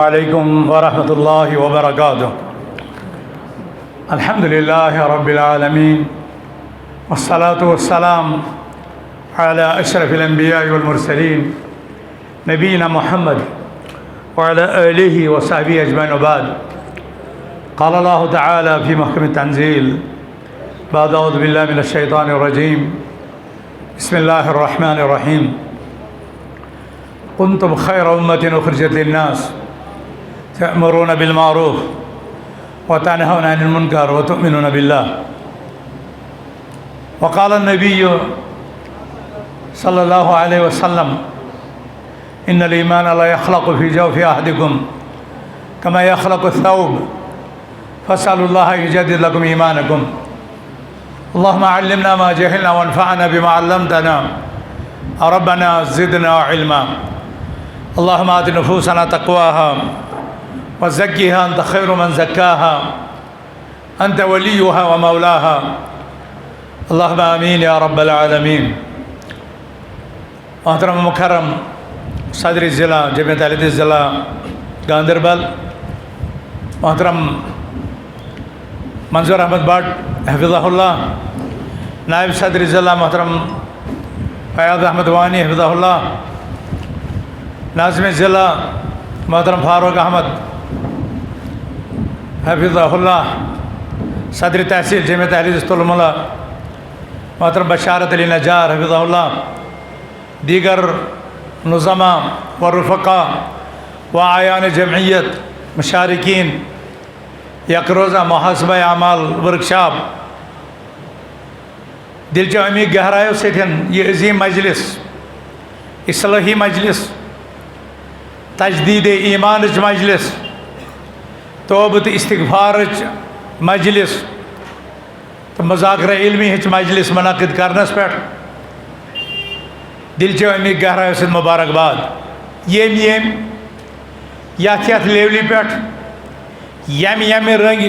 अलैकुम वरहमतुल्लाहि वबरकातुह। अल्हम्दुलिल्लाहि रब्बिल आलमीन वस्सलातु वस्सलाम अला अशरफिल अंबिया वल मुरसलीन नबीना मुहम्मद व अला आलिहि व सहबिहि अजमईन बाद। क़ाल अल्लाहु तआला फ़ी महकमित तंज़ील बाद औज़ु बिल्लाहि मिनश शैतानिर रजीम बिस्मिल्लाहिर रहमानिर रहीम कुन्तुम खैर उम्मतिन उखरिजत लिन्नास तअमुरूना बिल मारूफ व तनहौना अनिल मुनकर व तु'मिनूना बिल्लाह। व क़ाल नबिय्यु सल्लल्लाहु अलैहि वसल्लम इन्नल ईमान ला यख़्लक़ु फ़ी जawफ़ि अहदिकुम कमा यख़्लक़ु अथ-थौब फस्अलुल्लाह युजद्दिद लकुम ईमानकुम। अल्लाहुम्मा अल्लिमना मा जहलना वन्फ़अना बिमा अल्लमतना रब्बना ज़िदना इल्मा। अल्लाहुम्मा आति नुफूसना तक़वाहा व ज़क्किहा अंत खैरु मन ज़क्काहा अंत वलियुहा व मौलाहा। अल्लाहुम्मा आमीन या रब्बल आलमीन। मोहतरम मुकर्रम सदर ज़िला जमीयत अहले हदीस ज़िला गांदरबल मोहतरम मंजूर अहमद भट्ट हफ़िज़हुल्लाह, नायब सदर ज़िला मोहतरम फ़याज़ अहमद वानी हफ़िज़हुल्लाह, नाज़िम ज़िला मोहतरम फ़ारूक अहमद हफ़िज़हुल्लाह, सदर तहसील जमीयत अहले हदीस तुल मुल्ला मोहतरम बशारत अली नज्जार हफ़िज़हुल्लाह, दीगर नुज़मा व रुफ़क़ा व आयान जमइयत मुशारिकीन यकरोज़ा मुहासबा आमाल वर्कशॉप दिल अमी गहरायों से ये अजीम मजलिस इस्लाही मजलिस तजदीद ईमान मजलिस तौबत इस्तिग़फ़ार मजलिस तो मुज़ाकरा इल्मी मजलिस मुनक़िद करनस पे दिल अमी गहरायों से मुबारकबाद। यम यथ लेवल पे यम रंग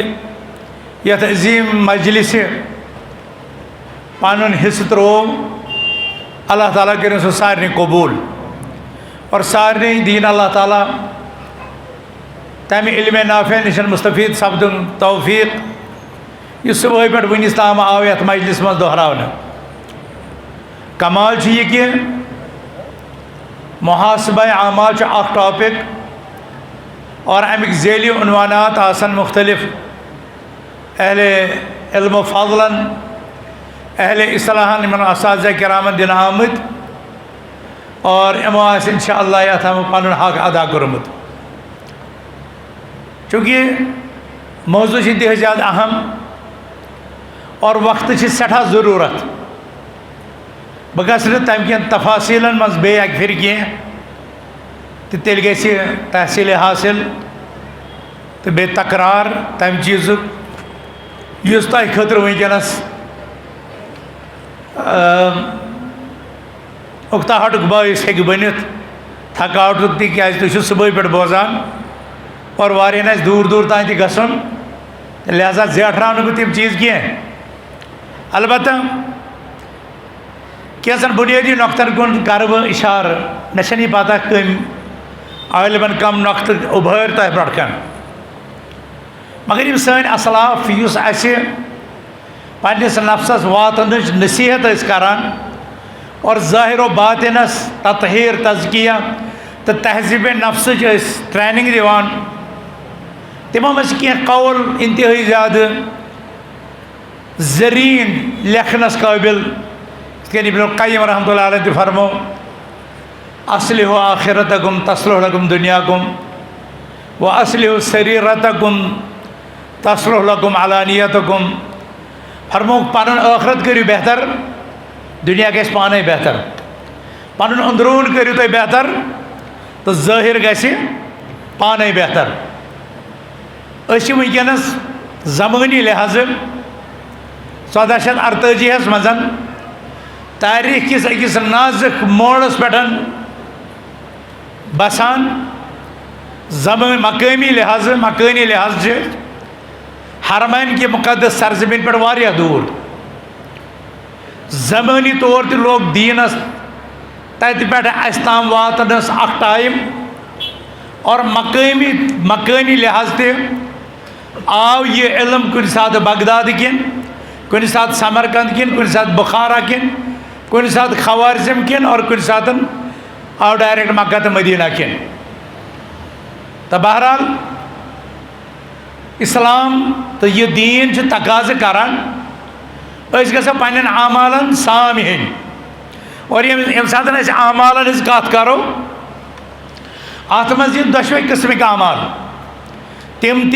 यथ अजीम मजलिस पानुन हिस्स त्रोव अल्लाह ताला करें सो सारे कबूल और सारे दीन अल्लाह ताला तमें इल्म नाफ़े निशन मुस्तफ़ीद सब्दुन तौफ़ीक़ यह सुबह पे वनिस ताम आव यथ मजलिस मज दोहरावन। कमाल यह कि मुहासबा आमाल अख टॉपिक और अमिक ज़ेली उन्वानात आसन मुख्तलिफ अहले इल्म फ़ज़लन अहले इस्लाहन मन असाज़ा किरामन दिन आमद और इमो इंशाअल्लाह यथ हम पनुन हक अदा कोरमुत। चूँकि मौजू इंतहा ज़्यादा अहम और वक्त सठा ज़रूरत बह गस तम कन तफासीलन मज बे अक फिर कह तो तेल ग तहसील हासिल तो बे तकरार तम चीज़ तह खतर वनस उकताहटुक बायस हे बनित थकावटुक तज तुम सुबह पे बोजान और वारियान दूर दूर तान त गसन लिहाजा जेठराव बह तम चीज़ कह। अलबत्ता कैसन बुनियादी नुक्तन कुन कर बह इशार मे नहीं पता कम आलिमन कम नुक्त उभर तह ब्रोकन मगर यम सन असलाफ पन्निस नफ्सस वातन नसीहत करान और ज़ाहिर बातिनस ततहीर तज़किया तो तहजीब नफ्स ट्रेनिंग दिवान तमो मज कह कौल इंतहाई ज़्यादा ज़रीन लेखनस काबिल इब्न क़य्यिम रहमतुल्लाह अलैह तो फरमो अस्लिहु आखिरतकुम तस्लुह लकुम दुनियाकुम व अस्लिहु सरीरतकुम तस्लुह लकुम अलानियतकुम। फरमो पन आखरत करू बेहतर दुनिया गस पाने बेहतर पन अंदरून करू तुम बेहतर तो ज़ाहिर गस पाने बेहतर। वनस ज़मानी लिहाज 1448 मज तारीख किस अकिस नाजुक मोड़स पे बसान मकामी लिहाज हरमैन के मुकद्दस सरजमीन पे वारिया दूर ज़मानी तौर तो लोग दीनस तत पे ताम वातनस अख टाइम और मकानी लिहाज से आव ये इल्म कुछ साथ बगदाद किन, कुछ साथ समरकंद किन, कुछ साथ बुखारा किन, कुछ साथ खवारिज़म किन और कुछ साथ आव डायरेक्ट मक्का तो मदीना किन। तो बहरहाल इस्लाम तो ये दीन तकाज़ करान गो पन्न आमालन साम हेन और ये सात आमालन कत करो अत मज दशवे किस्मिक आमाल तम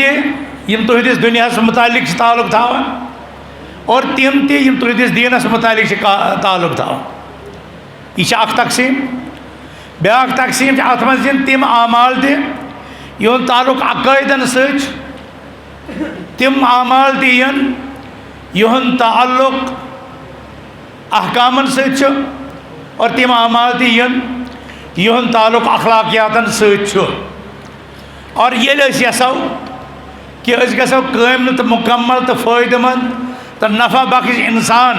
तुहदिस दुनिया मुतालिक ताल्लुक थावान और तम तुहदिस दीनस मुतालिक ताल्लुक थावान। यह तकसीम ब्या तकसीम अत मज तम आमाल तुन ताल्लुक अकायदन सम आमाल तन युन ताल्लुक अहकामन सो और तम आमाल तन युन ताल्लुक अखलाकियातन सो। और ये यसो कि गो कामिल तो मुकम्मल तो फ़ायदेमंद तो नफ़ा बख्श इंसान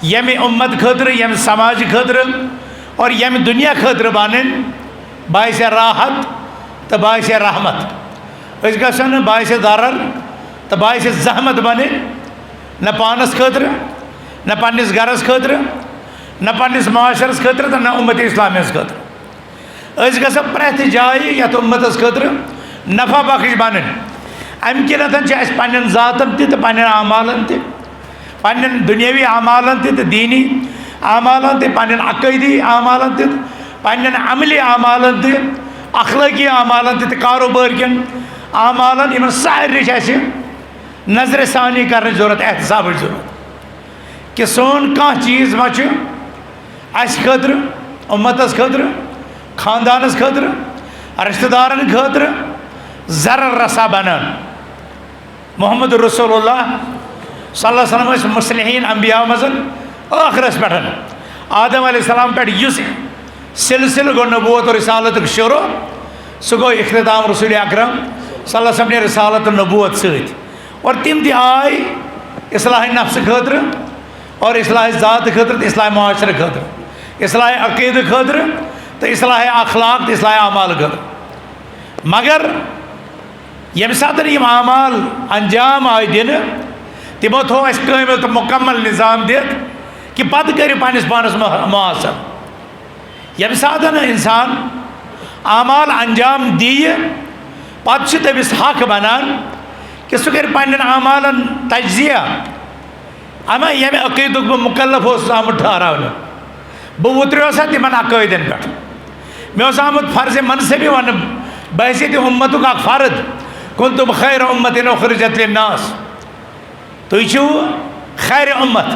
यम उम्मत खतर यम समाज खतर और यम दुनिया खतर बन बायस राहत तो बायस रहमत गो बायस दरर तो बायस जहमत बन न पानस खतर न पन्निस गरस खतर न पन्निस माशरस खतर तो न उम्मत इस्लामियस खतर गो प्रत जाए यथ उम्मतस खतर नफ़ा बख्श बन अम किनतन पन्न ज़ातन तो पन्न आमालन पन्न दुनियावी आमालन तो दीनी आमालन पन्न अक़ीदी आमालन पन्न अमली आमालन अखलाकी आमालन कारोबार कन आमालन इन सारे नजर सानी कर जरूरत एहतसाब जरूरत कि सोन कह चीज़ मा खतर उम्मतस खतर खानदानस खतर रिश्तेदारन खतर ज़र रसा बनान। मोहम्मद रसूलुल्लाह सल्लल्लाहु अलैहि वसल्लम मुस्लिहीन अंबिया मजन आखिरस पे आदम अलैहिस्सलाम पे सिलसिल गो नबूवत और रिसालत शुरू सह गो इख्तिताम रसूल अकरम सल्लल्लाहु अलैहि वसल्लम रिसालत नबूवत सत और तम आय इस्लाह नफ्स खतर और इस्लाह ज़ात खतर तो इस्लाह माशर खतर इस्लाह अक़ीद खतर तो इस्लाह अखलाक तो इस्लाह आमाल खतर। मगर यम सात आमाल अंजाम आय दिन तमो थो कामिल तो मुकम्मल निज़ाम दित कि पत कर पानिस पानस मुआसर यम सात इंसान आमाल अंजाम दी पत तमिस हक बनान कि सह कर पन्न आमालन तज्जिया अमा यम अक़ीद बह मुकल्लफ आमुत ठहरावन बह उतरियोसा तिमन अक़ायदन पे मे आमुत फर्ज मनसबी वन बहसीत उम्मतुक अख फर्द कुंतुम खैर उम्मतिन उखरिजत लिन्नास तुम खैर उम्मत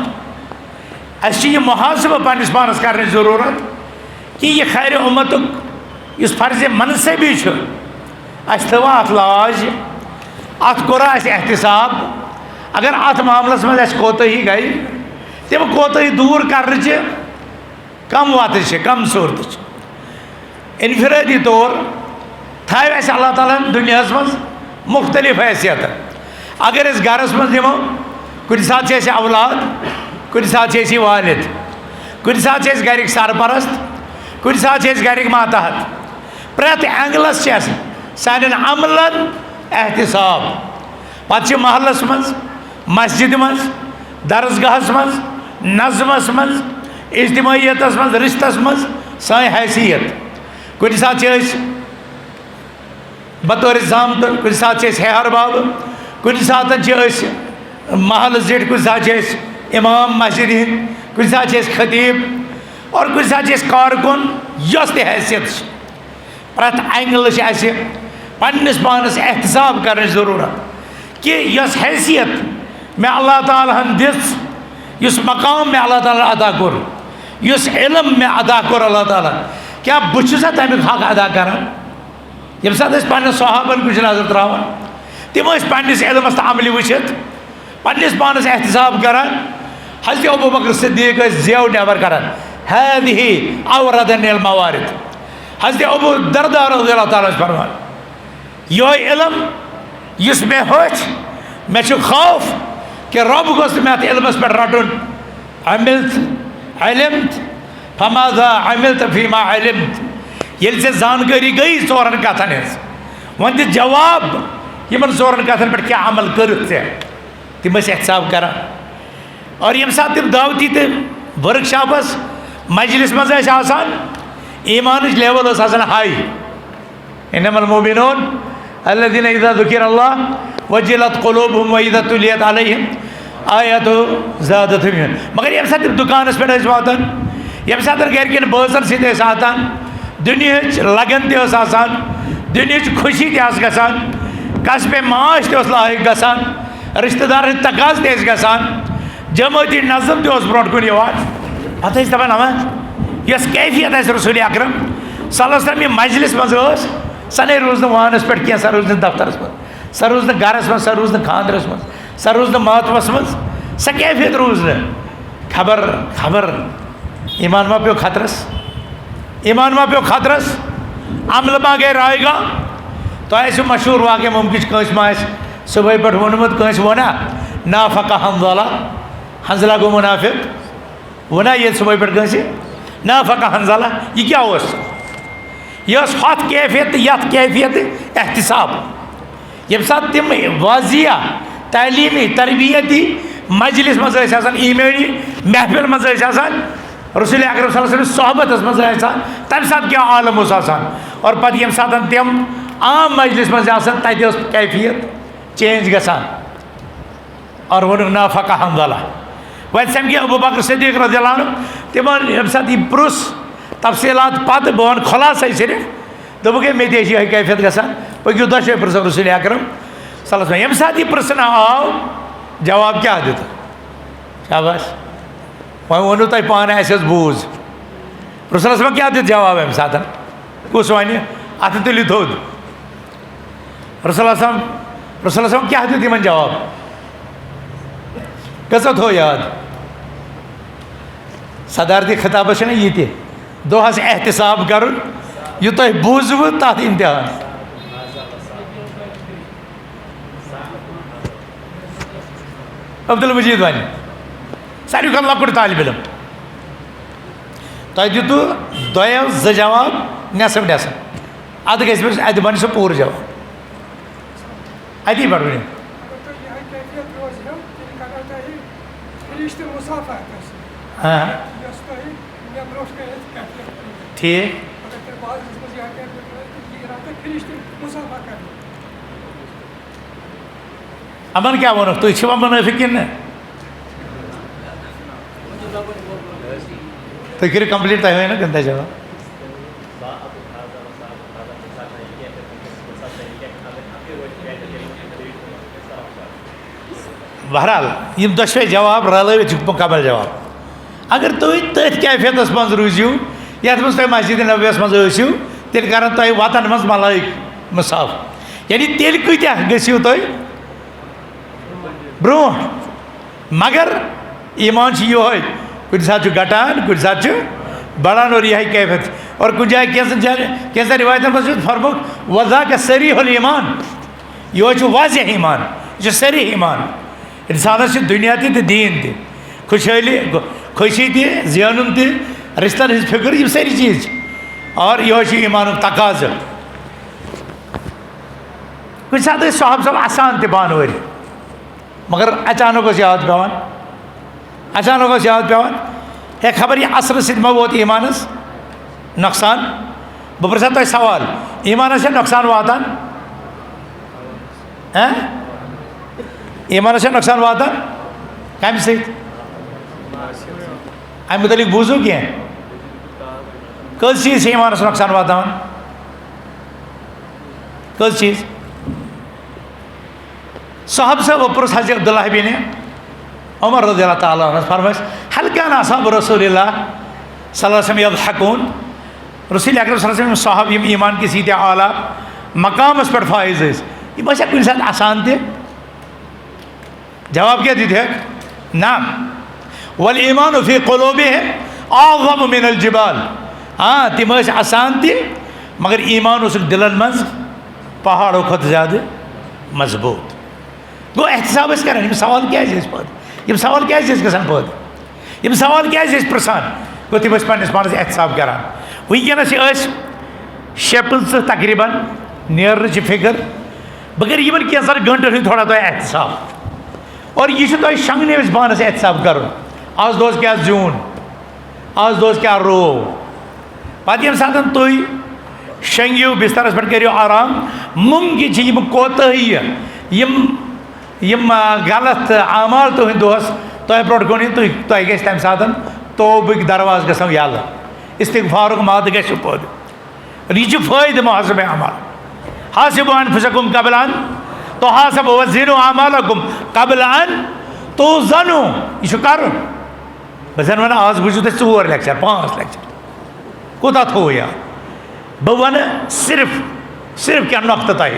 अस मुहासब पन्निस पानस करने ज़रूरत कि यह खैर उम्मतुक इस फर्ज मनसबी अस थवा अत लाज अत कोरा अस एहतिसाब अगर अत मामलस मज अस कोताही गई तम कोताही दूर कर कम वत कम सूरत इनफरादी तौर थाव अस अल्लाह ताला दुनिया मज मुख्तलिफ हैसियत अगर इस गरस मज निमो कुछ साथ औलाद कुछ साथ वालिद कुछ साथ गरिक सरपरस्त कुछ साथ गरिक मातहत प्रत एंगलस सान अमलन एहतिसाब पे महलस मज मस्जिद मज दरसगाहस मज नज़मस मज इज्तिमाइयतस मज रिश्तस मज सान हैसियत कुछ साथ बतौर जामत कुछ साथ हेहर बाब कुछ साथ महल जिट कुछ साथ इमाम मस्जिद कुछ साथ खतीब और कुछ साथ कारकुन यस हैसियत प्रत एंगल पन्निस पानस एहतसाब कर ज़रूरत कि यस हैसियत मे अल्लाह ताला दिस युस मकाम मे अल्लाह ताला अदा कोर युस इल्म मे अदा कोर अल्लाह ताला क्या बहुत तमिक हक अदा करान यम सात पन्न सहाबन कुछ नजर त्रावान तम पन्निस इल्मस तो अमल वुचित पन्निस पानस एहतसाब करान। हज़रत अबू बकर सिद्दीक़ ज़ेव नेबर करान हादिही अवरदनिल मवारिद हज़रत अबू दरदा रज़ियल्लाहु ताला फरमान यो इल्म युस मे होच मे खौफ कि रब गोस मे अत इल्मस पे रटुन अमिल्त इल्मत फमाज़ा अमिल्त फीमा इल्मत ये जानकारी गई चोरन कथन वन दित जवाब इन चोरन कथन पे क्या अमल कर तम एहतसाब कर और ये सात तम दावती तो वर्कशॉपस मजलिस मज ईमान लेवल हाई इन्नमल मोमिनून अल्लज़ीना इज़ा ज़ुकिरल्लाह वजिलत क़ुलूबुहुम व इज़ा तुलियत अलैहिम आयातुहु ज़ादतहुम ईमाना। मगर ये साथ दुकानस पे वातान ये साथ गरकन बसन सतान दुनिया लगन तसान दुनिया खुशी तसान कसबे माश तक गसान रिश्तेदार तकाज तकान जमाती नज़म ब्रो कुन पे दपान अमा यस कैफियत रसूल अकरम सल्लल्लाहु अलैहि वसल्लम मजलिस मज सन रोज वानस पे क्या सन रोज दफ्तरस मज सन रोज गरस मज सन रोज खानदरस मज सन रोज मातमस मज स कैफियत रोज खबर खबर ईमान मा पे खतरस ईमान मा पे खतरस अमल मा गए रायगा तो मशहूर वाक़ मुमकिन कंस मा सुबह पे वोनमुत कंस वना नाफका हंजला हंजला गो मुनाफिक वना ये सुबह पे कंस नाफका हंजला ये क्या यह हथ कैफियत यथ कैफियत एहतिसाब ये सात तम वाजिया तालीमी तरबियती मजलिस मज ईमानी महफिल मज रसूल अकरम सल्लल्लाहु अलैहि वसल्लम सोहबत मज तम सात क्या आलम और पत ये सात तम आम मजलिस मज तत कैफियत चेंज गसान और वो नाफका हंजला वह सम अबू बकर सिद्दीक़ रज़ियल्लाहु अन्हु तिमन ये सात प्रुस तफसीलात पत बह वन खुलासा सिर्फ दोप मे ये कैफियत गसान पकू दशे पृन रसूल अकरम सल्लल्लाहु अलैहि वसल्लम ये सात यह प्रश्न आव जवाब क्या दित शाबाश वह वोनू तुम पान बूज रसूल क्या दित जवाब अम सात कुस वन अत तुलि थोद रसूल क्या दित इन जवाब गो थो याद सदारती खिताब ये दोहस एहतिसाब कर यह तुम बूजव तथ इम्तिहान अब्दुल मजीद वन सारे खुद लकुट तालिब इलम तुम दितु दो जवाब नेसफ नेसफ अद गत बन सह पूर जवाब अति पढ़ हाँ ठीक अमन क्या वो तुम मुनाफिक कि तो कर कंप्लीट तय ना गंदा जवाब बहरहाल ये दशवे जवाब रल मुकम्मल जवाब अगर तुम तथ कैफियत मज रूजू ये तुम मस्जिद नबीस मज तेल कर तुम वतन मज मलाइक मुसाफ यानी तेल कत्या गो तुम ब्रो मगर ईमान ये कुछ सात घटान कुछ सात बढ़ान और यह कैफियत और कुछ जाए कैसा रिवायतन मज फरमुक वज़ा का सरी होल ईमान यह वाज़ह ईमान यह सरी ईमान इंसानस दुनिया तो दीन खुशहाली खुशी तन रिश्तन हज फिक्र ये सारी चीज़ और यह ईमान तकाज कुछ सात साहब सब आसान पानवर मगर अचानक याद पेवान अचानक याद पेवान है खबर यह असर सत मा वोत ईमानस नुकसान बह पृछा तुम सवाल ईमानस नुकसान वातान ईमानस नुकसान वातान कम सत अम मुतलिक बूझू क्या कस चीज़ ईमानस नुकसान वातान कस चीज़ साहब से वो पुरुष हज़रत अब्दुल्लाह बिन उमर रज़ियल्लाहु ताला अन्हु फरमाइश हल कान असहाब रसूलिल्लाह सल्लल्लाहु अलैहि वसल्लम यضحकून रसूल अकरम सल्लल्लाहु अलैहि वसल्लम साहब यम ईमान की सीधे आला मकामस पर फाइज ये बस कुछ साथ आसान थे जवाब क्या दीते नाम वल ईमान फी क़ुलूबिहिम अअज़म मिनल जिबाल हाँ तम आसान थे मगर ईमान दिलन मज पहाड़ों खुद ज़्यादा मजबूत गो एहतसाब कर सवाल क्या पद सवाल क्या गसान पद सवाल क्या प्रसान गो तम पे पानस एहतसाब कर वनकस 6 तकरीबन नेर फिक्र बह कर इन कैंसन गंटन थोड़ा तुम एहतसाब और यह तुम शंगने पानस एहतसाब कर आज दोस क्या जून आज दोस क्या रो पे ये सात तुम शंगो बिस्तरस पे करो आराम मुमकिन कोताही गलत आमाल तुह दोस तुह पे गोन तुह गि तम सात तोबक दरवाज गो यल इस्तिगफारुक मद गो पद यह फ़ायदे मुहसब अमाल हासिबु अनफुसकुम क़ब्ल अन तुहासबु वज़िनु अमालकुम क़ब्ल अन तुज़नु यह कर बस वन आज बुझू तुम 4 लेक्चर 5 लेक्चर कोता थो यार बह वन सिर्फ क्या नुक्त तह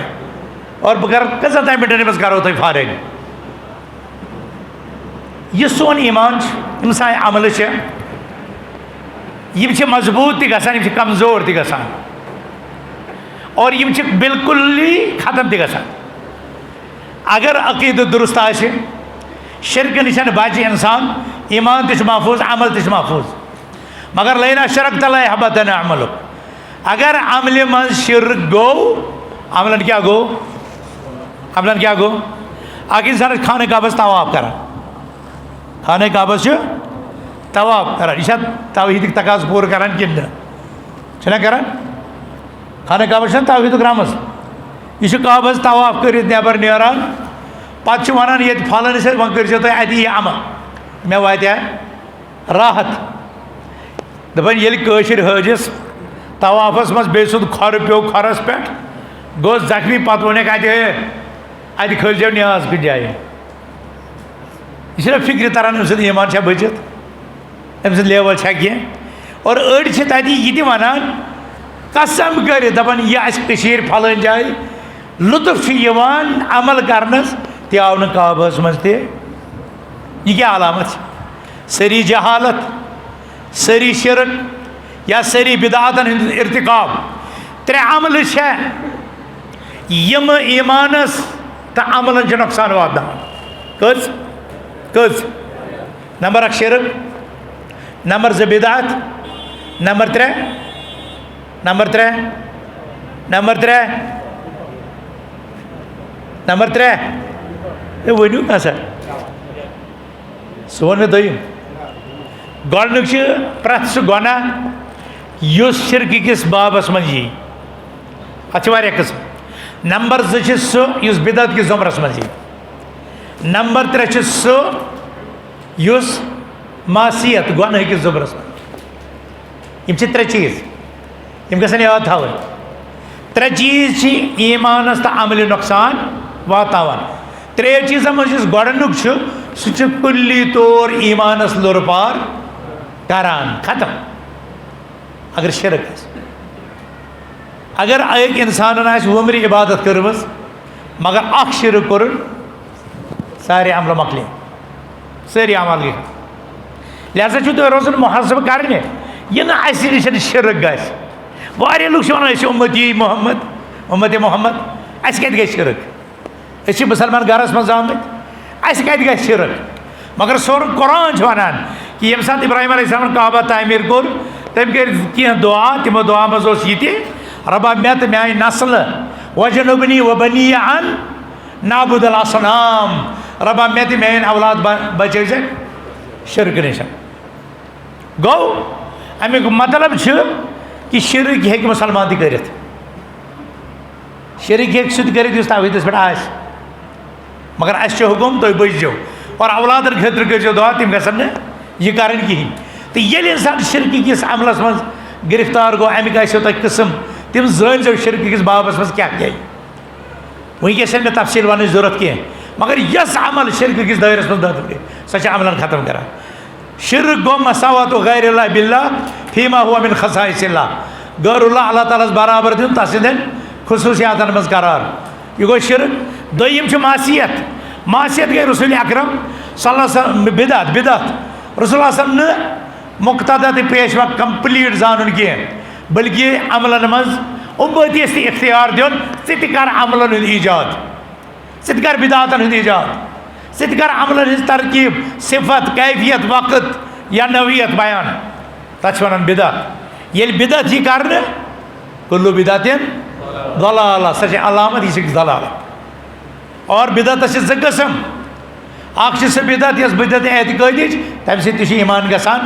और बह कर कसा तम मिनटन करो तुम फारिग यह सोन ईमान यम सा अमल यम मजबूत तम कमजोर तम और यम बिल्कुल खत्म तम अगर अकीद दुरुस्त आशे शिरक निश बच इंसान ईमान तह महफूज अमल तह महफूज मगर लैना शरक तला हबतन अमल अगर अमल मज शिरक गो अमलन क्या गो अक इंसान खाने काबस तवाफ कर खाने काबस तवाफ कर यह तौहीद तकाज पूर कर कर खाने काबस तौहीद रमस यह काबस तवाफ कर नबर नान पे वन ये फलन वह कर यह अमल मे वात राहत दपान ये हाजिस तवाफस मज बे सुद खर पे खरस पे गो जख्मी पत वोन अत खल न्याज कुछ जाए यह फिक्र तरान अम सद ईमान बचित अम लेवल कह और अड़ ये वनान कसम कर दपान यह फलान जाए लुत्फ अमल करनस आव न काबस मज यह क्या अलामत सरी जहालत सरी शिरक या सरी बिदातन इर्तिकाब 3 अमल यम ईमानस तो अमलन नुकसान वात कज नंबर 1 शिरक नंबर 2 बिदात नंबर 3 वनु ना सर सह वो दोम गोडनुक प्रथ सह गुना शिरक किस बाबस मज यी अत किस्म नंबर 2 सह बिदत किस जुमरस मज यी नंबर 3 सह मासियत गुनाह किस जुमरस मज 3 चीज गसन याद थवन 3 चीज ईमानस तो अमल नुकसान वातावान 3 चीज़ों मज गोडनुक सह कुल्ली तौर ईमानस लोर पार करान खत्म अगर शिरक अगर एक इंसान वमरी इबादत कर मगर अख शिरक कोर सारे अमल मकले सारी अमल गए लिहाजा तुम रोजन मुहसब कर यह नश शिरक गह लुक उम्मती मोहम्मद मोहम्मद अस कत गई शिरक मुसलमान घरस मज आमत कत गई शिरक मगर सोर कुरान वनान कि ये सात इब्राहिम अलैहिस्सलाम काबा तामीर कोर तम कर कह दुआ तमो दुआ मज ये रबा मे तो मान नस्ल वजनुबनी वबनी अन नाबुदल असनाम रबा मे तो मान औलाद बचे शिरक नश गो अमुक मतलब कि शिरक हे मुसलमान कर शिरक हे सह कर तौहीदस पे आस मगर अस हुकुम तुम बचो और औलादन खतर कर दुआ तम गसन यह कर कहें तो ये इंसान शिरक किस अमलस मज गिरफ्तार गो अमिक तुम किस्म तम जो शिरक किस बाबस मज क्या गई वनकस मे तफसील वन जरूरत कह मगर यस अमल शिरक किस दायरस मज दाखिल गई सह अमलन खत्म कर शिरक गो मसावत गैर बिल्ला फीमा हुआ मिन खसाइसिल्ला गैरुल्लाह अल्लाह ताला बराबर दिन तसिंदन खुसूसियातन मज करार यह गो शिरक दोयम मासियत मासियत गई रसूल अकरम सल्लल्लाहु अलैहि वसल्लम बिदत रसूल न मुक्तदा तो पेशवा कंप्लीट जानन कह बल्कि अमलन मज उम्मतीस इख्तियार दिन कर अमलन ईजाद कर बिदातन ईजाद कर अमलन तरकीब सिफत कैफियत वक्त या नवीयत बयान तथ वन बिदत ये बिदत यह कर कुल्लु बिदातिन दलाला सच अलामत यह दलाला और बिदत ज कस्म अख बिदत यस बिदत एतकादी तम सह ईमान गसान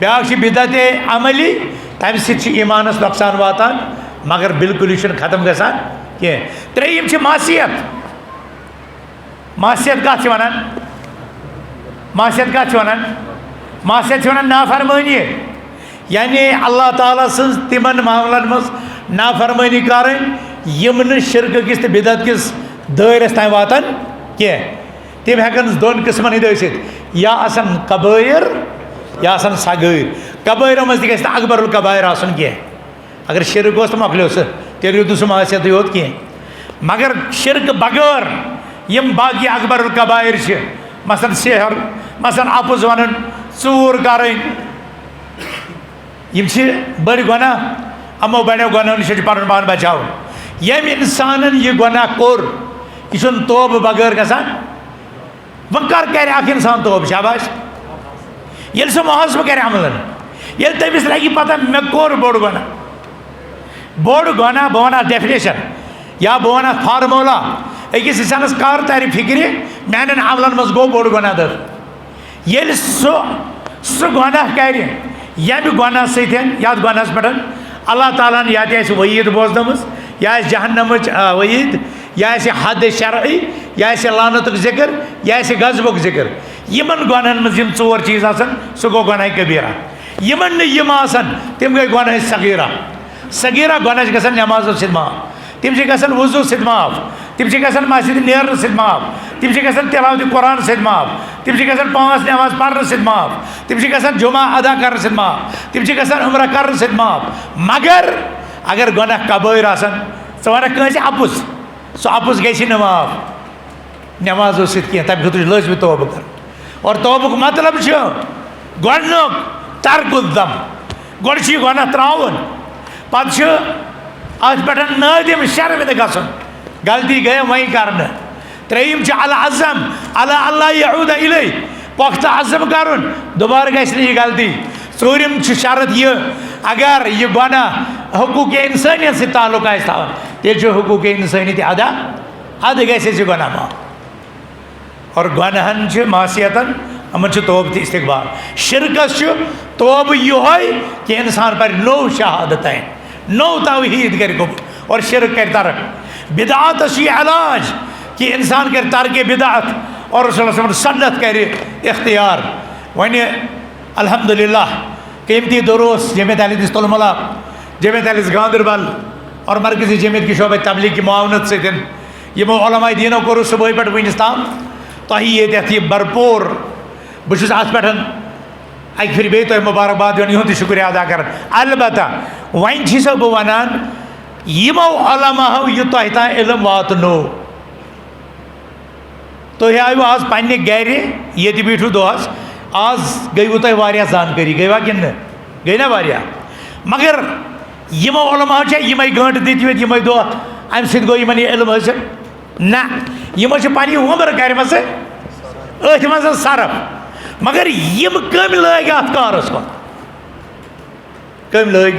ब्या बिदत अमली तम सह ईमानस नुकसान वातान मगर बिल्कुल यह खत्म गसान कह त्रेयम मासियत मासियत कत वन मासियत कत वन मासियत वन नाफरमानी यानी अल्लाह ताला सज तिमन मामलन मज नाफरमानी करें यम न शिरक किस तो बिदत किस दायरस तान वातान कह तम हेकन दोन किस्मन हंद या आसन कबायर या आसन सगैर कबायर मज तक अकबरुल कबायर आसन कह अगर शिरक तो मकलो सह तेल रूद सह मासियत योत कह मगर शिरक बगैर यम बाकी अकबरुल कबायर मसन सेहर मसन अपुज वन चूर करें यम बड़ गुनाह अमो बड़ो गुनाहों नश पन पान बचाव यम इंसान यह गुनाह कोर यह तोब बगैर गसान वह कर इंसान तोब शाबाश ये सह मुहासब कर अमलन ये तमिस लगे पता मे कोर बोड़ गुनाह बह वन डेफिनेशन या बह वन फार्मूला अकिस इंसानस कर तर फिक्र मान अमलन मज गो बोड़ गुनाह दर ये सह गुनाह कर यम गुनाह सत गुनाहस पे अल्लाह ताला या वईद बोजनम या जहन्नम वईद या हद शरई या लानत जिक्र या गजबुक जिक्र यमन गुनाहन मज चोर चीज सह गो गुनाह कबीरा यमन तम गई गुनाह सगीरा सगीरा गुनाह गसन नमाजों सद माफ तम गसन वजू सद माफ तम गसन मस्जिद नेर सद माफ तम गसन तिलावत कुरान सद माफ तम गसन 5 नमाज पढ़ने सद माफ तम गसन जुमा अदा कर सद माफ तम गसन उम्र कर सद माफ मगर अगर गुनाह कबायर आसन स वन कस अपुस सह अपुस गई माफ नमाजों सत कह तम खुद लाजमी तौब कर और तौबुक मतलब गोडनुक तरकुल दम गोड गुनाह त्रावन पे अत पे नादिम शर्मिंद गसन गलती गई वही कर त्रेयम अल अज़म अला अल्लाह यऊद इलै पुख्ता अज़म कर दोबारा गई यह गलती चूरिम शरत यह अगर यह गुनाह हुकूक इंसानियत से ताल्लुक थवन तेल हुकूक इंसानियत अदा अद गि गुनाह माफ और गुनाहन मासियतन अमन तोब तो इस्तगफार शिरकस तोब यह कि इंसान पर नो शहादत नो तौहीद कर कबूल और शिरक कर तरक बिदात इलाज कि इंसान कर तरक बिदात और सन्नत कर इख्तियार वन अल्हम्दुलिल्लाह कीमती दुरूस जमियत अहले तुलमुला जमियत अहले गांदरबल और मरकजी जमियत की शोबे तबलीग की मुआवनत से यमो उलमाए दीनो कोर सुबह पे वनस ताम तह ये भरपूर बहुत अत पे अक फिर बे तुम मुबारकबाद दिन यह शुक्रिया अदा कर अलबत्ता वन बह वनान यमो उलमाओ यह तह तान इल्म वातनो तुम आयु आज पन्ने गर ये बीठू दोहस आज गई तुह वारिया जानकारी गई कि गई ना वारिया मगर यमो उलमाओ यमे गंट दित यमे दो अम सो यमन यह इल्म हासिल ना यमो पन्नी उम्र कर अथ मज सरफ मगर यम कम लग अत कारस कुन कम लग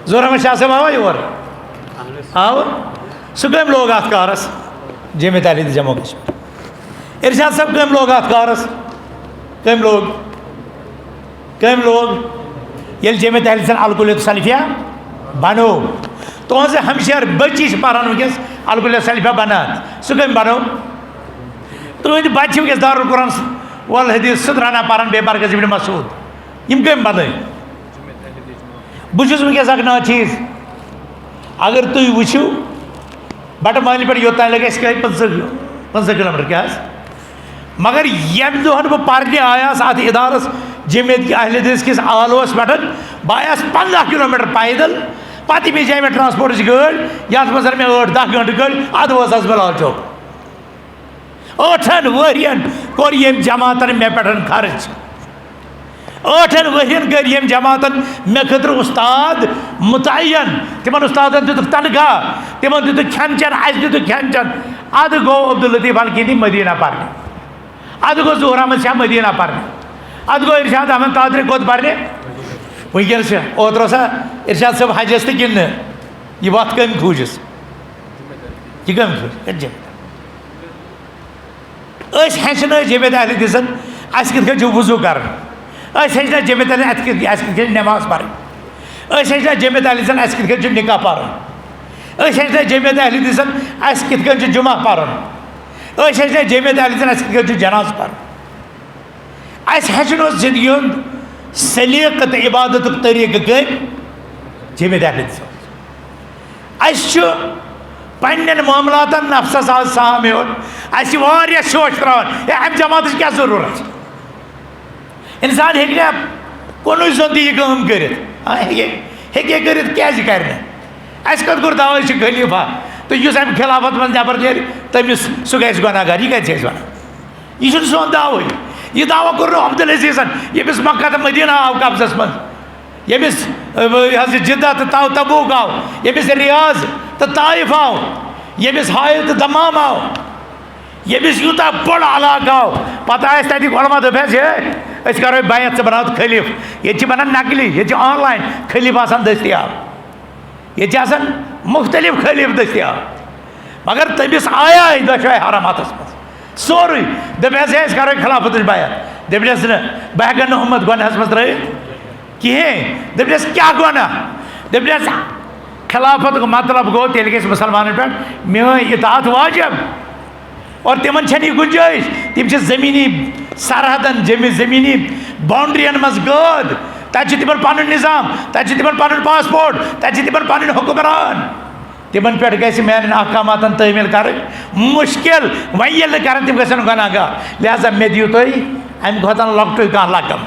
जोर शाह साहब आवा योर आव सह कम लोग अत कारस जमियत अहले जम्मू कश्मीर इरशाद साहब कम लोग अत कारस कम लोग ये जमियत अहले अलकुलियत सलफिया बनो तुज हमशर बच्ची पारान वनस अलकुलियत सलफिया बनान सह कम बनो तुंद बच्चे वनस दारुल कुरान वल हदीस सुधराना पारान बे मरकज इब्न मसूद यम कम बन बहुत वनस अख ना चीज अगर तुम वो बट मालि पे योतान लगे 50 किलोमीटर क्या मगर यम दोहन बह पारने आयास अत इदारस जमियत अहले हदीस किस आलोस पे बह आयास 15 किलोमीटर पैदल पत मे जाए मे ट्रांसपोर्ट गाड़ी ये मज मे 8-10 घंटे गाड़ी अद वस बह लाल चौक 8 वरियन कोर यम जमातन मे पे खर्च 8 वरियन कर यम जमातन मे खतर उस्ताद मुतयन तिमन उस्तादन दितुक तनख्वाह तिमन दितुक खेन चेन अस दितुक खेन चेन अद गो अब्दुल लतीफ अलकीनी मदीना पढ़ने अद गो ज़ुहर अहमद शाह मदीना पढ़ने अद गो इरशाद अहमद कादरी कोत पढ़ने वनकस ओतर सा इरशाद साहब हजस तो गिन यह वत कम खूजिस यह कम खूज हेचन जमेत अहल हदीसन अस कित वजू कर हेचन जमेत अहल कित नमाज पढ़ हेचन जमेत अहल हदीसन अस कित निकाह पढ़ हेचन जमेत अहल हदीसन अस कित जुमा पढ़ हेचन जमेत अहल हदीसन अस कित जनाज पढ़ हेचन जिंदगी हूँ सलीकत इबादत तरीक कम जमेत अहल हदीसन पन्न मामलात नफ्सस आज साम अह शोश त्रान अम जमात क्या जरूरत इंसान हे कुन जोन यह कम कर क्या कत गुर दवा खलीफा तो इस अम खिलाफत मज नबर नीर तमिस सह गि गुनाहगार यह कत वन यह सोन दावे यह दावा कोर अब्दुल अजीजन यमिस मक्का तो मदीना आव कब्जस मज यमिस जिद्दा तो तबूक आव यमिस रियाज तो ताइफ आव यमिस हायल तो दमाम आव यमिस यूता बड़ इलाक आव पता तक उलमा दोपस करो बैत से बनाओ खलीफ ये बनान नकली ये ऑनलाइन खलीफ आसान दस्तियाब ये मुख्तलिफ खलीफ दस्तियाब मगर तमिस आया दशवाय हरामातस मज सोरे दोपस करो खिलाफत बैत दपस बह हेक उम्मत गुनहस मज त्रित कहें दपस क्या गुनाह दपस खिलाफत का मतलब गो तेल गस मुसलमान पे मेन इतात वाजिब और तिमन यह गुंजाइश तिम जमीनी सरहदन जमीनी बाउंड्रियन मज गद तत तिमन पन निज़ाम तत तिमन पन पासपोर्ट तत तिमन पन हुक्मरान तिमन पे गि मान अहकामात तामील कर मुश्किल वन ये कर तम गन गुनाहगार लिहाजा मे दियो तुम अम खुद लकट कह रकम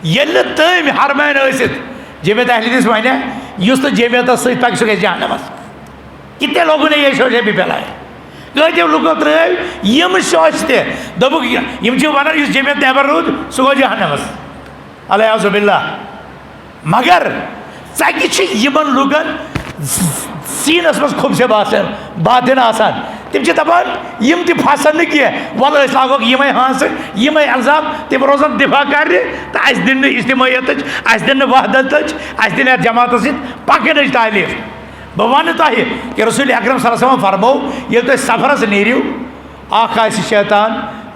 ये तम हरमान जमेत अहल हदीस वन तो जमेत सक सह गई जहनमस कितने लोगों ने ये शोशे भी फैलाए कत्यो लुको त्रम शोश दोपुक वन जमेत नबर रूद सह गो जहनमस अलयाज़ुबिल्ला मगर इन लुकन सीनस मज खुबसे बातिन आसान तम दपान यम त फसन कह वल लागो यमे हाँस यमे अल्जाम तम रोजन दिफा कर तो अस दिन इज्तिमायत अस दिन वहदत अस दिन जमात पकन तालीफ बह वन तह कि रसूल अकरम सल्लल्लाहु अलैहि वसल्लम फरमो ये तुम सफरस नीरियो शैतान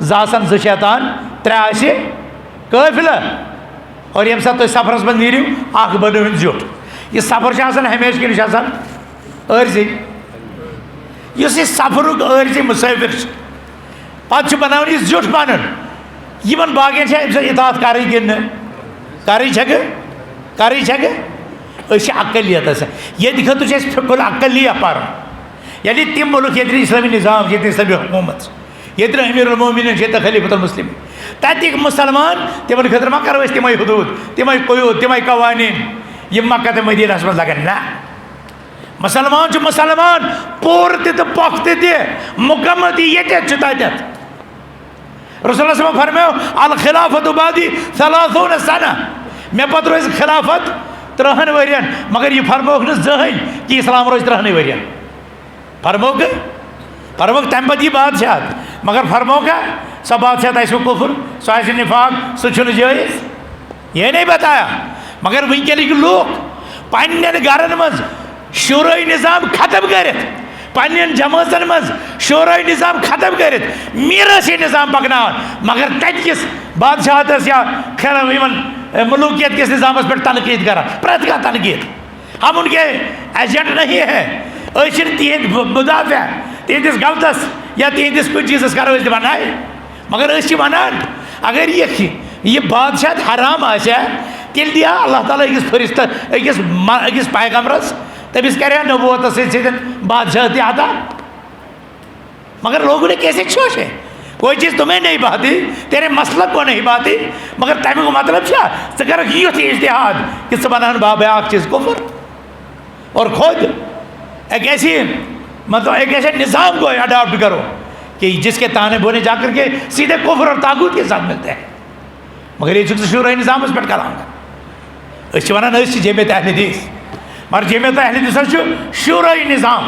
ज़ शैतान त्रे काफिला और ये सात सफरस मज नीरियो बनो जुट यह सफर हमेशा कि अर्जी इस सफरुक अर्जी मुसाफिर पे बनान यह जुट बन इन बाकियन इतात कर अकलियत ये खतर फिकुल अकलिया पर यानी तम मुल्क ये इस्लामी निज़ाम ये इस्लामी हुकूमत ये अमीरुल मोमिनीन ये खलीफतुल मुस्लिम तक मुसलमान तिमन खतर मा करो तम हदूद तम कयूद तम कवानीन यम मक्का तो मदीना मज लगन ना मुसलमान मुसलमान पूर तो पख मुकम्मल ये रसूल फरमायो अल खिलाफत बादी सलासून सना मे पत रोज खिलाफत 30 वरियन मगर यह फरमोक न जहन कि इस्लाम रोज 30 वरियन फरमोक तम पत यह बादशाह मगर फरमोका सह बादशाह आसो कुफर सह निफाक सह जायज़ यह नहीं बताया मगर वनकन लूख पन्न गरन मज शूराई निज़ाम खत्म कर पन्न जमातन मज शूराई निज़ाम खत्म कर मीरासी निज़ाम पकना मगर तकिस बादशाहत या मलूकियत किस निज़ाम पे तनकीद कर प्रत का तनकीद हम उनके एजेंट नहीं है तिहद मुदाफ़ तिहदिस गलतस या तिहदिस कुछ चीज़ करो बनाए मगर वनान अगर ये बादशाह हराम तेल दिया अल्लाह ताला अकिस फरिश्त अकिस पैगम्बरस तमिस कर नबूवत बादशाह अता मगर लोगों ने कैसे शोशे कोई चीज़ तुम्हें नहीं बाती तेरे मसलक को नहीं बाती मगर तमिक मतलब कर युथ इज्तिहाद कि बनान बाबा चीज़ कुफर और खुद एक ऐसी मतलब एक ऐसे निज़ाम को अडॉप्ट करो कि जिसके ताने बोने जाकर के सीधे कुफर और तागूत के साथ मिलते हैं मगर ये शूराई निज़ाम पे कलांगा वन जमेत अहल हदीस मगर जमेत अहल हदीस शूराई निज़ाम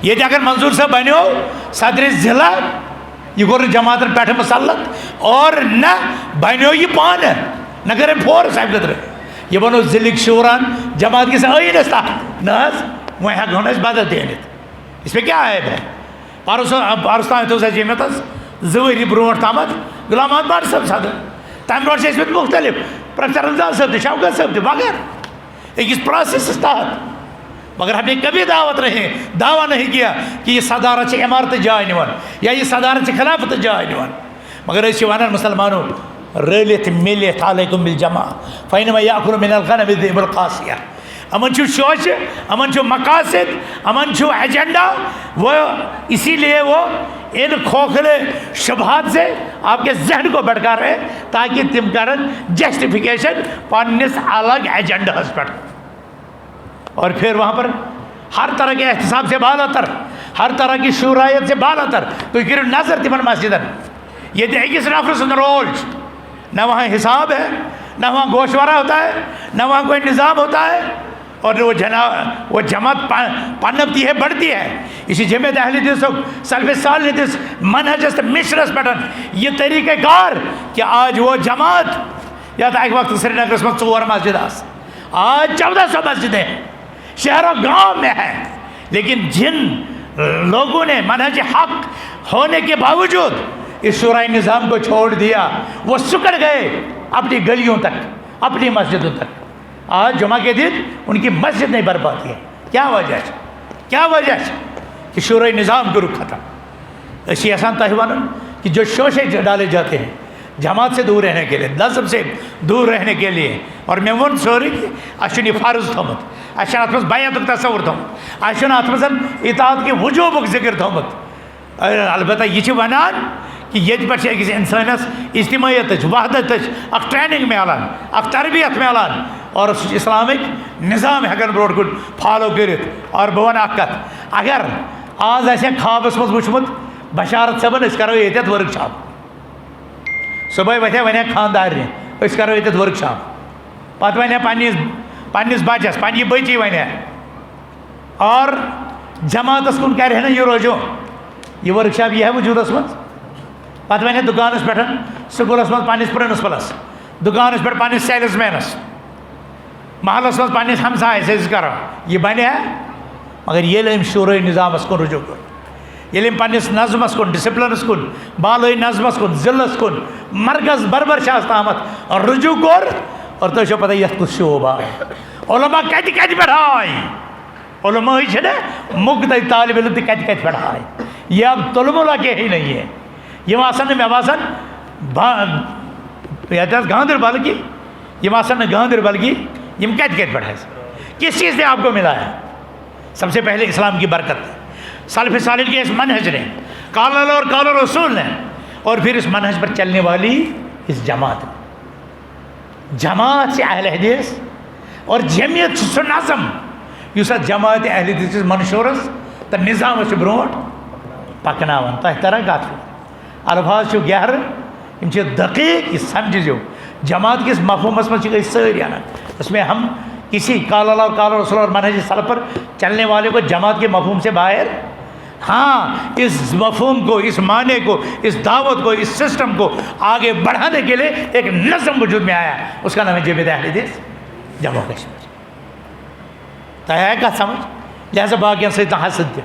ये अगर मंजूर साहब बनो सदर ज़िला यह गोर जमात पे मुसलत और न बनो यह पान न कर फोर्स अम खतर यह बनो जिलिक शूरान जमात किस ईनस तहत नज वह हेको बदल दिनित इसमें क्या है परस ताम मे 2 वरी ब्रो तम गुलाम अहमद भट्ट साहब सदर तम ब्रो मुख्तलिफ प्रोफेसर रमजान साहब तो शौकत साहब तो मगर एक प्रोसेस तहत मगर हमने कभी दावा नहीं किया कि यह सदारत इमारत जाय निवान या यह सदारत खिलाफत जाय निवान मगर वन मुसलमानों रलित मिलित अलैकुम बिल जमा फ़ैनमा याकुलु मिनल गनम ज़िबुल क़ासिया अमन शोश अमन मकासद अमन एजेंडा वो इसीलिए वो इन खोखले शुबहात से आपके जहन को भटका रहे ताकि तिम करन जस्टिफिकेशन पन्निस अलग एजेंडास पर और फिर वहाँ पर हर तरह के एहतसाब से बालातर हर तरह की शुरायत से बालातर तो करो नजर तिमन मस्जिदन ये अकिस नफर सुन रोल न वहाँ हिसाब है न वहाँ गोशवारा होता है न वहाँ कोई निज़ाम होता है और वो जमात पनपती है बढ़ती है इसी जमेत अहले हदीस सल्फ़े सालिह दिस मनहज मिशरस पटन ये तरीक़ेकार कि आज वो जमात या तो एक वक्त श्रीनगर में 4 मस्जिद आज 1400 मस्जिदें शहरों गांव में है लेकिन जिन लोगों ने मनहज हक होने के बावजूद इस शुराई निज़ाम को छोड़ दिया वो सुकड़ गए अपनी गलियों तक अपनी मस्जिदों तक आज जुमा के दिन उनकी मस्जिद नहीं बर्बाद है क्या वजह है कि शुराई निज़ाम को रुखा था ऐसी आसान तहवान कि जो शोशे डाले जाते हैं जमात से दूर रहने के लिए नज़म से दूर रहने के लिए और मैं वो सोरी कि अशुन फ़र्ज थोमुत अशन अत बैतुक तस्वुर थोमुत अशन अत इताअत के वजूबुक ज़िक्र थोमुत अलबत्ता यह वनान कि ये पे इंसानस इज्तिमायत वहदत ट्रेनिंग मिलान तरबियत मिलान और इस्लामिक निज़ाम हेकन ब्रोट कुन फॉलो कर और बह वन कत अगर आज आसे ख्वाबस मज वुचमुत बशारत सबन करो ये वर्कशॉप सुबह वथे वन खानदार करो ये वर्कशॉप पत वन पन्निस बचस पन्नी बची वन और जमातस कुन कर ना यह रोजो यह वर्कशॉप यह है वजूदस मज पत वन दुकानस पे स्कूलस मज पन्निस प्रिंसिपलस दुकानस पे पन्निस सेल्समैनस महलस मज पन्निस हमसाय से करो यह बन है मगर ये शुराई निज़ामस कुन रुजू कर ये पन्निस नज़मस कुन डिसिप्लिनस कुन बालई नज़मस कुन ज़िल्लस कुन मरकज़ बरबर शास्तामत और रुजू कर और तो पता यह कुछ शोभा उलमा कत कत पढ़ाई उलमा मुक्त तालिब इल्म कत कत पढ़ाई ये अब तुलमुला के ही नहीं है ये आसन मे बासन गांधरबल की ये आसन गांधरबल की यम कत कत पढ़ाए किस चीज़ ने आपको मिला है सबसे पहले इस्लाम की बरकत सल्फ़े सालिह के इस मनहज ने काल अल्लाह और काल रसूल ने और फिर इस मनहज पर चलने वाली इस जमात से अहले हदीस और जमियत सु नज़म युस जमात अहले हदीस मंशूरस तो निज़ाम ब्रोट पकनावन तह तरह कत अल्फाज गहर यम दकीक यह समझो जमात किस मफहूमस मज सारी अना उसमें हम किसी काल अल्लाह काल रसूल और मनहज सल्फ़ पर चलने वाले को जमात के मफहूम से बाहर हाँ इस मफहूम को इस माने को इस दावत को इस सिस्टम को आगे बढ़ाने के लिए एक नज़म वजूद में आया उसका नाम है जमात अहले हदीस जम्मू कश्मीर तय कत समझ लिहाजा बाकियन सत हसद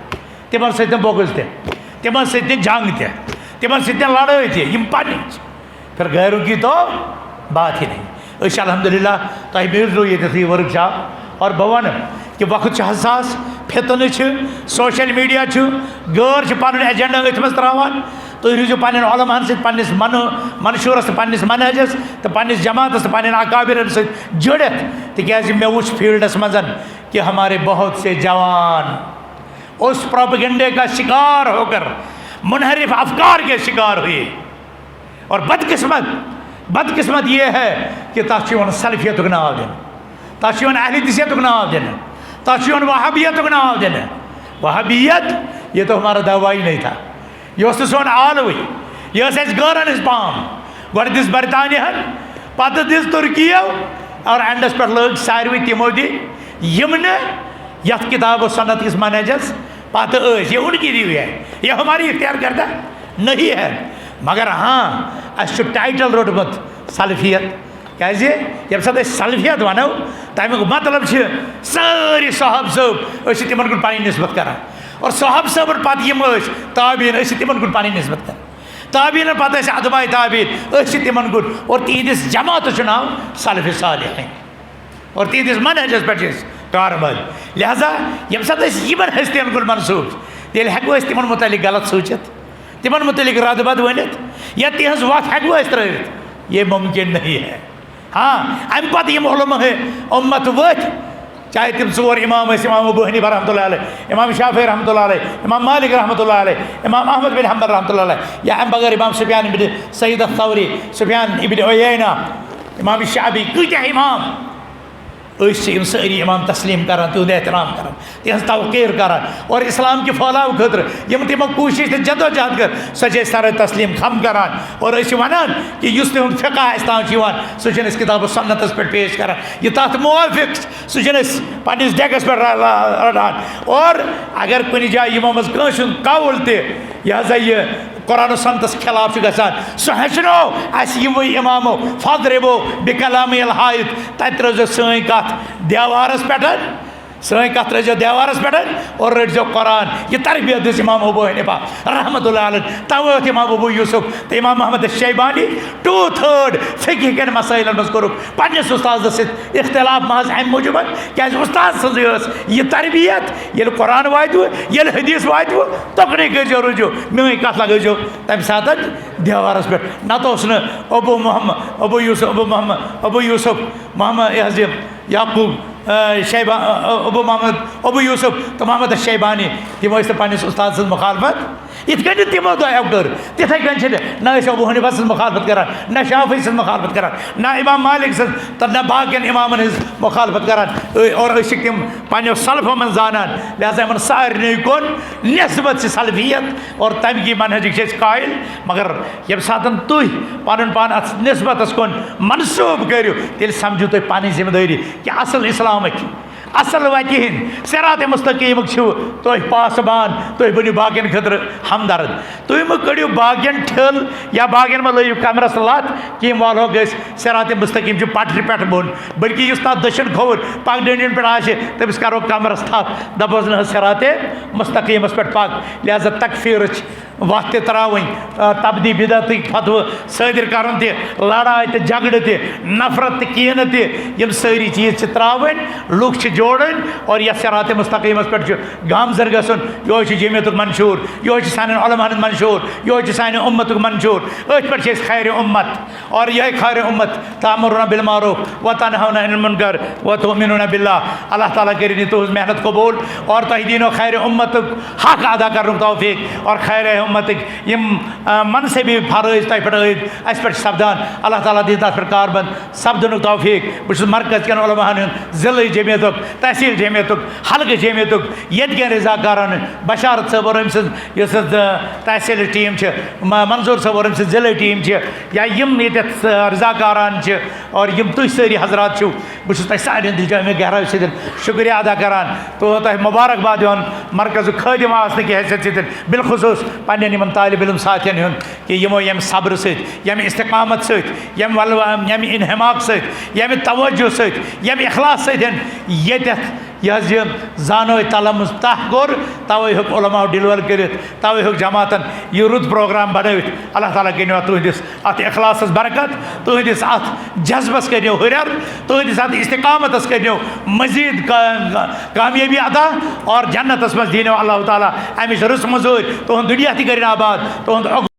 तिमन सत बोगुल तिमन सत जंग तिमन सत लड़ाई यम पन्नी फिर गैरों की तो बात ही नहीं अल्हम्दुलिल्लाह तह मिलो ये वर्कशॉप और बह वन कि वक्त हसास फितन सोशल मीडिया गैर पन एजेंडा अथ मज त्रावान तुम रूजो पन्न उलमान सन्निस मनशूरस पन्निस मनहजस तो पन्निस जमातस पन्न अकाबिरन सत जुड़ित तिकाज मे वो फील्डस मज कि हमारे बहुत से जवान उस प्रोपेगेंडे का शिकार होकर मुनहरिफ अफकार के शिकार हुए और बदकिस्मत ये है कि तक सल्फियत नाव दिन तक अहले हदीसियत नाव दिन तक वहाबियत नाव दिन वहाबियत ये तो हमारा दावा ही नहीं था यह सोन आलवी यह गरन पाम गो दिस बरतानिया पत दिस तुर्कियो और एंडस पे लग सारे तमो दिम यथ किताब सनत किस मनहजस पत ये उनकी दी हुई है यह हमारी इख्तियार करता नहीं है मगर हाँ अस टाइटल रोटमुत सल्फियत क्या ये सलफियत वनो तमिक मतलब सारी साहब सब तिमन कुन पी नस्बत करान और साहब सब पे ताबीन तिमन कुन पी नस्बत कर ताबीन पे अदबाए ताबीन तिमन कुन और तिहदिस जमात नाव सलफ सालिहीन और तिहदिस मनहजस पे कारबल लिहाजा ये सात हस्तियन कुन मनसूब तेल हेको तिमन मुतलिक गलत सूचित तिमन मुतलिक रदबद वनित या तिहज वत हेको त्रित ये मुमकिन नहीं है। हाँ अम पत यम उलमा है उम्मत वत चाहे तिम सोर इमाम इमाम अबू हनीफा रहमतुल्लाह अलैह, इमाम शाफी रहमतुल्लाह अलैह, इमाम मालिक रहमतुल्लाह अलैह, इमाम अहमद बिन हंबल रहमतुल्लाह अलैह, या अम बगैर इमाम सुफयान इब्न सईद अथ-थौरी, सुफयान इब्न उयैना, इमाम शाफी कईया इमाम सारी इमाम तस्लीम करान तुद एहतराम करान तिहज तवक़ीर करान और इस्लाम के फैलाव खतर यम तिमो कोशिश तो जदोजहद कर सह सारे तस्लीम खम करान और वनान कि तिहुद फ़िक़्ह इस्लाम सह किताब सुन्नतस पे पेश करान यह तथ मुवाफिक सह पन्निस डेगस पे रटान और अगर कुछ जाए यमो मज कौल यह कुरान सुन्नतस खिलाफ गसान सह हेचनो यमो इमामो फदरिबो बिकलामिल हायत तत रोजो सही कथ देवारस पे सही कथ रजो देवारस पे और रटो कुरान यह तरबियत दिस इमाम अबू हनीफा रहमतुल्लाह अलैह तवत इमाम अबू यूसुफ तो इमाम मोहम्मद शैबानी 2/3 फ़िक़्ह के मसाइल मज कोर पन्निस उस्ताद सत इख्तिलाफ महज अम मूजूब क्या उस्ताद सज यह तरबियत ये कुरान वातव ये हदीस वातव तकनी करो रुजो मे कथ लगो तम सात देवारस पे नत अबू मोहम्मद अबू यूसुफ मोहम्मद याकूब शैबा अबू यूसुफ तो मोहम्मद शैबानी तमो पन्निस उस्ताद सज मुखालफत इत कन तमो कर तिथे कन न अबू हनीफा सज मुखालफत करान न शाफी सज मुखालफत करान न इमाम मालिक सज तो न बाकियन इमामन हज मुखालफत करान और तम पन्नो सलफो मन जानान लिहाजा इन सारे कुन नस्बत से सलफियत और तम की मनहजिक कायल मगर ये सात तुह पन पान अत नस्बत कुन मनसूब करो तेल समझो तुम पी जिम्मेदारी कि असल इस्लाम असल वति हिंद सिरात मुस्तकीम तुम पासबान तुम बनो बाकियन खतर हमदर्द तुम कड़ो बाकियन ठल या बाकियन में लैव कमरस लत कि वालो गई सिरात मुस्तकीम पटरी पे बोन बल्कि तथ दशन खोर पगडन पे तमिस करो कमरस थप दपोस न सिरात मुस्तकीमस पे पग लिहाजा तकफीर वत त्रावन तब्दी बिदत फतव सदर कर लड़ाई तो झगड़ नफरत कीन तम सारी चीज़ त्रावन लुक जोड़न और यह सिरात मुस्तकीमस पे गामजर गसन यह जमीयत मंशूर यह सान उलमान मंशूर यह सान उम्मत मंशूर अथ पे खैर उम्मत और यह खैर उम्मत तामुरुना बिल मारूफ व तनहौना अनिल मुनकर व तुमिनुना बिल्लाह अल्लाह ताला करिन तुहज मेहनत कबूल और तह दीनो खैर उम्मत हक अदा कर तौफीक और खैर उम्मत यम मनसबी फरज तह पे अस पे सपदान अल्लाह ताला दी तथ पे कारबंद सपदन तौफीक बस मरकज कन उलमान जिले जमीयत तहसील जमीयत हल्क जमीयत ये रजाकारान बशारत सब और तहसील टीम मंजूर सब और जिले टीम या यम ये रजाकारान और यम तुम सारी हजरात बस सारे दिल जामे गहराई सत शुक्रिया अदा करान तो तह मुबारकबाद दिवान मरकज खदिम आसने की हैसियत सत बिलखुसूस पन्न यमन तालिब इल्म साथियन हुन कि यमो यम सब्र सत यम इस्तिकामत सत यम इन्हमाक सत यम तवज्जो सत यम इखलास सत यह जानो तलम तह गोर तवे हेक उलमा डिलीवर कर तवे हेक जमातन यह रुद प्रोग्राम बनवित अल्लाह ताला करो तुहदिस अत इखलासस बरकत तुहदिस अत जज्बस करो हुरर तुहदिस अत इस्तिकामतस करो मजीद कामयाबी अदा और जन्नतस मज दीनो अल्लाह ताला अमिश रुस मजूर तुहद दुनिया ति कर आबाद तुहद